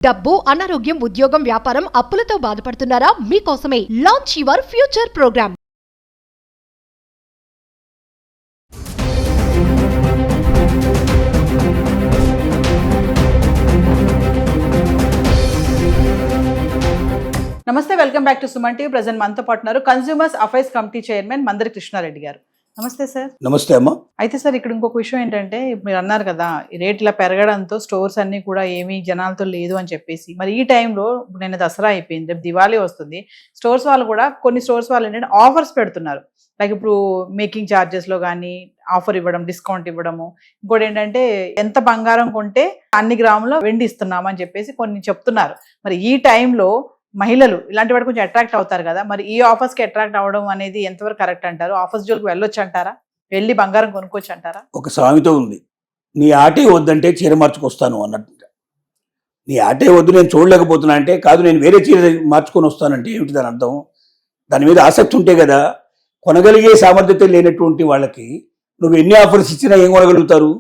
డబ్బు, అనారోగ్యం, ఉద్యోగం, వ్యాపారం, అప్పులతో బాధపడుతున్నారా? మీకోసమే లాంచ్ యువర్ ఫ్యూచర్ ప్రోగ్రామ్. నమస్తే, welcome back to Suman TV. Present మనతో పాటున్నారు consumers affairs committee chairman Mandari Krishna Reddy గారు. నమస్తే సార్. నమస్తే అమ్మా. అయితే సార్, ఇక్కడ ఇంకొక విషయం ఏంటంటే, మీరు అన్నారు కదా ఈ రేట్ ఇలా పెరగడంతో స్టోర్స్ అన్ని కూడా ఏమీ జనాలతో లేదు అని చెప్పేసి, మరి ఈ టైంలో నిన్న దసరా అయిపోయింది, రేపు దివాళీ వస్తుంది. స్టోర్స్ వాళ్ళు కూడా కొన్ని స్టోర్స్ వాళ్ళు ఏంటంటే ఆఫర్స్ పెడుతున్నారు. లైక్ ఇప్పుడు మేకింగ్ ఛార్జెస్లో కానీ ఆఫర్ ఇవ్వడం, డిస్కౌంట్ ఇవ్వడము. ఇంకోటి ఏంటంటే ఎంత బంగారం కొంటే అన్ని గ్రాముల వెండి ఇస్తున్నామని చెప్పేసి కొన్ని చెప్తున్నారు. మరి ఈ టైంలో మహిళలు ఇలాంటి వాటి కొంచెం అట్రాక్ట్ అవుతారు కదా, మరి ఈ ఆఫర్స్కి అట్రాక్ట్ అవ్వడం అనేది ఎంతవరకు కరెక్ట్ అంటారు? ఆఫర్స్ జోలికి వెళ్ళొచ్చు అంటారా? వెళ్ళి బంగారం కొనుక్కోవచ్చు అంటారా? ఒక సామెత ఉంది, నీ ఆటే వద్దంటే చీర మార్చుకొస్తాను అన్నట్టు. నీ ఆటే వద్దు, నేను చూడలేకపోతున్నా అంటే, కాదు నేను వేరే చీర మార్చుకొని వస్తానంటే ఏమిటి దాని అర్థం? దాని మీద ఆసక్తి ఉంటే కదా. కొనగలిగే సామర్థ్యత లేనటువంటి వాళ్ళకి నువ్వు ఎన్ని ఆఫర్స్ ఇచ్చినా ఏం కొనగలుగుతారు?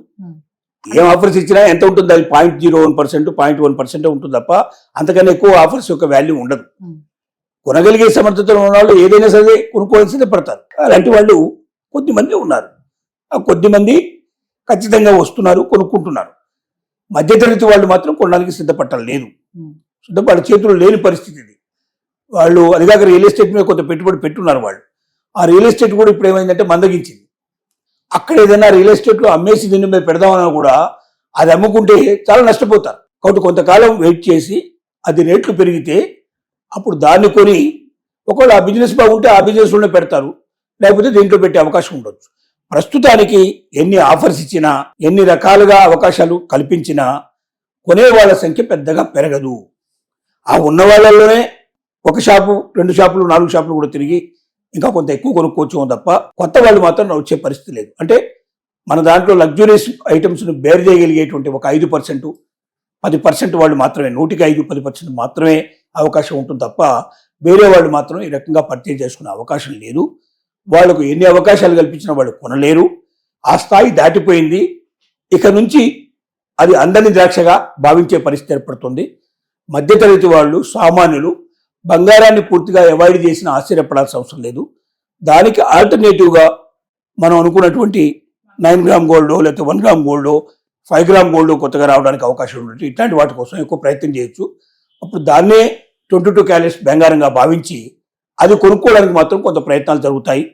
ఏం ఆఫర్స్ ఇచ్చినా ఎంత ఉంటుంది? అది 0.01%, 0.1% ఉంటుంది తప్ప అంతకన్నా ఎక్కువ ఆఫర్స్ యొక్క వాల్యూ ఉండదు. కొనగలిగే సమర్థతలో ఉన్న వాళ్ళు ఏదైనా సరే కొనుక్కోవాల్సిందే పడతారు. అలాంటి వాళ్ళు కొద్దిమంది ఉన్నారు. ఆ కొద్దిమంది ఖచ్చితంగా వస్తున్నారు, కొనుక్కుంటున్నారు. మధ్యతరగతి వాళ్ళు మాత్రం కొనడానికి సిద్ధపడలేదు. వాళ్ళ చేతులు లేని పరిస్థితి ఇది. వాళ్ళు అదిగాక రియల్ ఎస్టేట్ మీద కొంత పెట్టుబడి పెట్టున్నారు. వాళ్ళు ఆ రియల్ ఎస్టేట్ కూడా ఇప్పుడు ఏమైందంటే మందగించింది. అక్కడ ఏదైనా రియల్ ఎస్టేట్లో అమ్మేసి దీని మీద పెడదామన్నా కూడా అది అమ్ముకుంటే చాలా నష్టపోతారు. కాబట్టి కొంతకాలం వెయిట్ చేసి అది రేట్లు పెరిగితే అప్పుడు దాన్ని కొని ఒకవేళ ఆ బిజినెస్ బాగుంటే ఆ బిజినెస్లోనే పెడతారు, లేకపోతే దీంట్లో పెట్టే అవకాశం ఉండొచ్చు. ప్రస్తుతానికి ఎన్ని ఆఫర్స్ ఇచ్చినా, ఎన్ని రకాలుగా అవకాశాలు కల్పించినా కొనే వాళ్ళ సంఖ్య పెద్దగా పెరగదు. ఆ ఉన్న వాళ్ళలోనే ఒక షాపు, 2 షాపులు, 4 షాపులు కూడా తిరిగి ఇంకా కొంత ఎక్కువ కొనుక్కోవచ్చు తప్ప కొత్త వాళ్ళు మాత్రం వచ్చే పరిస్థితి లేదు. అంటే మన దాంట్లో లగ్జరీస్ ఐటమ్స్ను బేర్ చేయగలిగేటువంటి ఒక 5%, 10% వాళ్ళు మాత్రమే, 100కి 5-10% మాత్రమే అవకాశం ఉంటుంది తప్ప వేరే వాళ్ళు మాత్రం ఈ రకంగా పర్చేజ్ చేసుకునే అవకాశం లేదు. వాళ్ళకు ఎన్ని అవకాశాలు కల్పించినా వాళ్ళు కొనలేరు. ఆ స్థాయి దాటిపోయింది. ఇక నుంచి అది అందని ద్రాక్షగా భావించే పరిస్థితి ఏర్పడుతుంది. మధ్యతరగతి వాళ్ళు, సామాన్యులు బంగారాన్ని పూర్తిగా అవాయిడ్ చేసిన ఆశ్చర్యపడాల్సిన అవసరం లేదు. దానికి ఆల్టర్నేటివ్గా మనం అనుకున్నటువంటి 9 గ్రామ్ గోల్డ్, లేకపోతే 1 గ్రామ్ గోల్డ్, 5 గ్రామ్ గోల్డ్ కొత్తగా రావడానికి అవకాశం ఉంటుంది. ఇట్లాంటి వాటి కోసం ఎక్కువ ప్రయత్నం చేయొచ్చు. అప్పుడు దాన్నే 22 క్యారెట్స్ బంగారంగా భావించి అది కొనుక్కోవడానికి మాత్రం కొంత ప్రయత్నాలు జరుగుతాయి.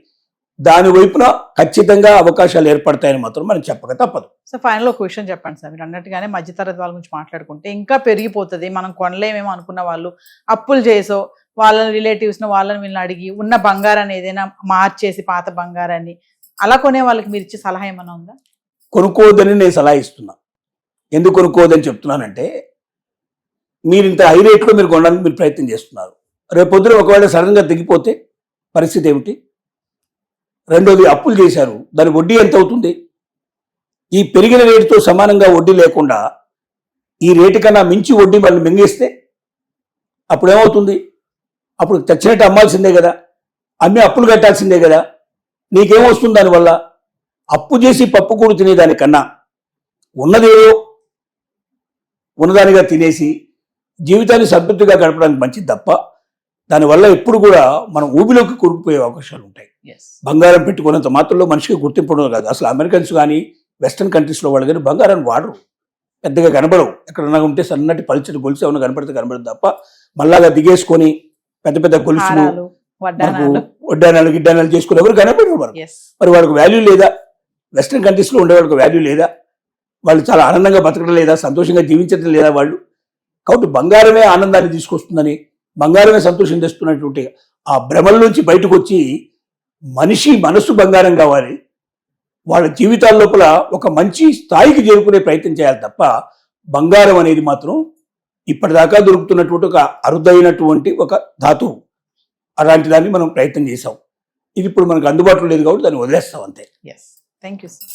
దాని వైపున ఖచ్చితంగా అవకాశాలు ఏర్పడతాయని మాత్రం మనం చెప్పక తప్పదు. సో ఫైనల్ ఒక క్వశ్చన్ చెప్పండి సార్. మీరు అన్నట్టుగానే మధ్యతరగతి వాళ్ళ గురించి మాట్లాడుకుంటే ఇంకా పెరిగిపోతుంది, మనం కొనలేమేమో అనుకున్న వాళ్ళు అప్పులు చేసో వాళ్ళ రిలేటివ్స్ను వాళ్ళని వీళ్ళని అడిగి ఉన్న బంగారాన్ని ఏదైనా మార్చేసి పాత బంగారాన్ని అలా కొనే వాళ్ళకి మీరు ఇచ్చే సలహా ఏమైనా ఉందా? కొనుక్కోవద్దని నేను సలహా ఇస్తున్నా. ఎందుకు కొనుక్కోవద్దని చెప్తున్నానంటే, మీరు ఇంత హై రేట్లో మీరు కొనడానికి మీరు ప్రయత్నం చేస్తున్నారు. రేపు పొద్దున ఒకవేళ సడన్గా దిగిపోతే పరిస్థితి ఏమిటి? రెండోది, అప్పులు చేశారు, దాని వడ్డీ ఎంత అవుతుంది? ఈ పెరిగిన రేటుతో సమానంగా వడ్డీ లేకుండా ఈ రేటు కన్నా మించి వడ్డీ వాళ్ళు మింగేస్తే అప్పుడు ఏమవుతుంది? అప్పుడు తెచ్చినట్టు అమ్మాల్సిందే కదా, అమ్మి అప్పులు కట్టాల్సిందే కదా. నీకేమొస్తుంది దానివల్ల? అప్పు చేసి పప్పు కూడు తినేదానికన్నా ఉన్నదేదో ఉన్నదానిగా తినేసి జీవితాన్ని సంతృప్తిగా గడపడానికి మంచిది తప్ప దానివల్ల ఎప్పుడు కూడా మనం ఊబిలోకి కొనుక్కుపోయే అవకాశాలు ఉంటాయి. బంగారం పెట్టుకున్నంత మాత్రంలో మనిషికి గుర్తింపు ఉండదు కాదు. అసలు అమెరికన్స్ కానీ వెస్టర్న్ కంట్రీస్లో వాళ్ళు కానీ బంగారాన్ని వాడరు, పెద్దగా కనబడవు. ఎక్కడన్నా ఉంటే సన్నటి పల్చటి గొలుసు ఏమైనా కనపడితే కనబడదు తప్ప మళ్ళాగా దిగేసుకొని పెద్ద పెద్ద గొలుసులు, వడ్డానాలు, గిడ్డానాలు చేసుకుని ఎవరు కనపడరు. మరి వాళ్ళకి వాల్యూ లేదా? వెస్టర్న్ కంట్రీస్లో ఉండే వాళ్ళకి వాల్యూ లేదా? వాళ్ళు చాలా ఆనందంగా బతకడం లేదా? సంతోషంగా జీవించడం లేదా వాళ్ళు? కాబట్టి బంగారమే ఆనందాన్ని తీసుకొస్తుందని, బంగారమే సంతోషం తెస్తున్నటువంటి ఆ భ్రమల నుంచి బయటకు వచ్చి మనిషి మనసు బంగారం కావాలి, వాళ్ళ జీవితాల లోపల ఒక మంచి స్థాయికి చేరుకునే ప్రయత్నం చేయాలి తప్ప బంగారం అనేది మాత్రం ఇప్పటిదాకా దొరుకుతున్నటువంటి ఒక అరుదైనటువంటి ఒక ధాతువు. అలాంటి దాన్ని మనం ప్రయత్నం చేసాం. ఇది ఇప్పుడు మనకు అందుబాటులో లేదు కాబట్టి దాన్ని వదిలేస్తాం అంతే. Thank you sir.